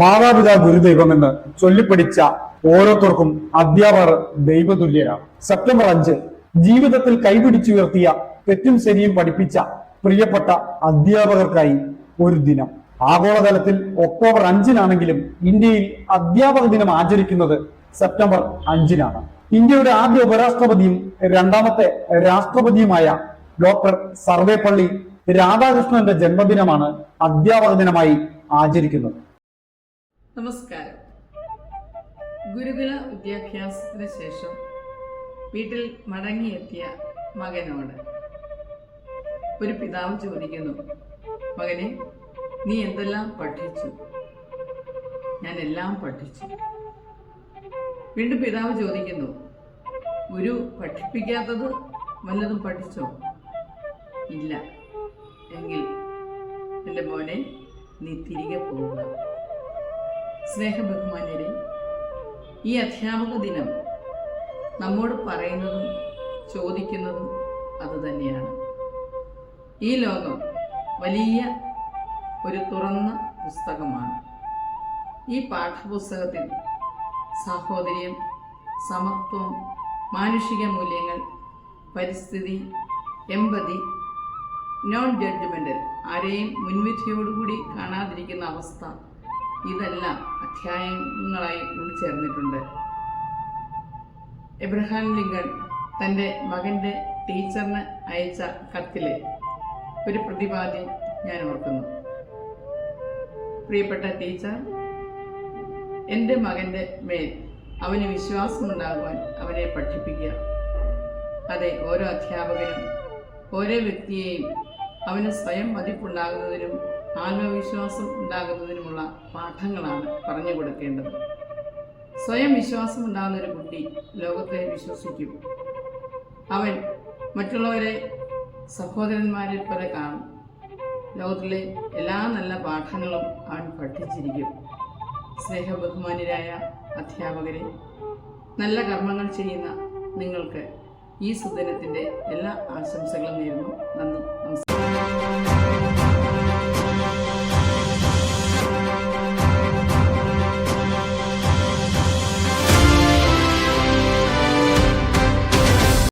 മാതാപിതാ ഗുരുദൈവമെന്ന് ചൊല്ലിപ്പടിച്ച ഓരോരുത്തർക്കും അധ്യാപകർ ദൈവതുല്യരാണ്. സെപ്റ്റംബർ 5 ജീവിതത്തിൽ കൈപിടിച്ചുയർത്തിയ തെറ്റും ശരിയും പഠിപ്പിച്ച പ്രിയപ്പെട്ട അധ്യാപകർക്കായി ഒരു ദിനം. ആഗോളതലത്തിൽ ഒക്ടോബർ 5-നാണെങ്കിലും ഇന്ത്യയിൽ അധ്യാപക ദിനം ആചരിക്കുന്നത് സെപ്റ്റംബർ 5-നാണ്. ഇന്ത്യയുടെ ആദ്യ ഉപരാഷ്ട്രപതിയും രണ്ടാമത്തെ രാഷ്ട്രപതിയുമായ ഡോക്ടർ സർവേപ്പള്ളി രാധാകൃഷ്ണന്റെ ജന്മദിനമാണ് അധ്യാപക ദിനമായി ആചരിക്കുന്നത്. നമസ്കാരം. ഗുരുകുല വിദ്യാഭ്യാസത്തിന് ശേഷം വീട്ടിൽ മടങ്ങിയെത്തിയ മകനോട് ഒരു പിതാവ് ചോദിക്കുന്നു, മകനെ, നീ എന്തെല്ലാം പഠിച്ചു? ഞാൻ എല്ലാം പഠിച്ചു. വീണ്ടും പിതാവ് ചോദിക്കുന്നു, ഗുരു പഠിപ്പിക്കാത്തത് വല്ലതും പഠിച്ചോ? ഇല്ല. എങ്കിൽ എൻ്റെ മോനെ, നീ തിരികെ പോവുക. സ്നേഹബഹുമാന്യരെ, ഈ അധ്യാപക ദിനം നമ്മോട് പറയുന്നതും ചോദിക്കുന്നതും അതുതന്നെയാണ്. ഈ ലോകം വലിയ ഒരു തുറന്ന പുസ്തകമാണ്. ഈ പാഠപുസ്തകത്തിൽ സാഹോദര്യം, സമത്വം, മാനുഷിക മൂല്യങ്ങൾ, പരിസ്ഥിതി, എമ്പതി, നോൺ ജഡ്ജ്മെൻ്റൽ, ആരെയും മുൻവിധിയോടുകൂടി കാണാതിരിക്കുന്ന അവസ്ഥ, ഇതെല്ലാം അധ്യായങ്ങളായി ഉൾച്ചേർന്നിട്ടുണ്ട്. എബ്രഹാം ലിങ്കൺ തൻ്റെ മകൻ്റെ ടീച്ചറിന് അയച്ച കത്തിലെ ഒരു പ്രതിപാദ്യം ഞാൻ ഓർക്കുന്നു. പ്രിയപ്പെട്ട ടീച്ചർ, എൻ്റെ മകൻ്റെ മേൽ അവന് വിശ്വാസമുണ്ടാകുവാൻ അവനെ പഠിപ്പിക്കുക. അതെ, ഓരോ അധ്യാപകനും ഓരോ വ്യക്തിയെയും അവന് സ്വയം മതിപ്പുണ്ടാകുന്നതിനും ആത്മവിശ്വാസം ഉണ്ടാകുന്നതിനുമുള്ള പാഠങ്ങളാണ് പറഞ്ഞു കൊടുക്കേണ്ടത്. സ്വയം വിശ്വാസം ഉണ്ടാകുന്ന ഒരു കുട്ടി ലോകത്തെ വിശ്വസിക്കും. അവൻ മറ്റുള്ളവരെ സഹോദരന്മാരെ പോലെ കാണും. ലോകത്തിലെ എല്ലാ നല്ല പാഠങ്ങളും അവൻ പഠിച്ചിരിക്കും. സ്നേഹബഹുമാന്യരായ അധ്യാപകരെ, നല്ല കർമ്മങ്ങൾ ചെയ്യുന്ന നിങ്ങൾക്ക് ഈ സുദിനത്തിൻ്റെ എല്ലാ ആശംസകളും നേരുന്നു. നന്ദി, നമസ്കാരം.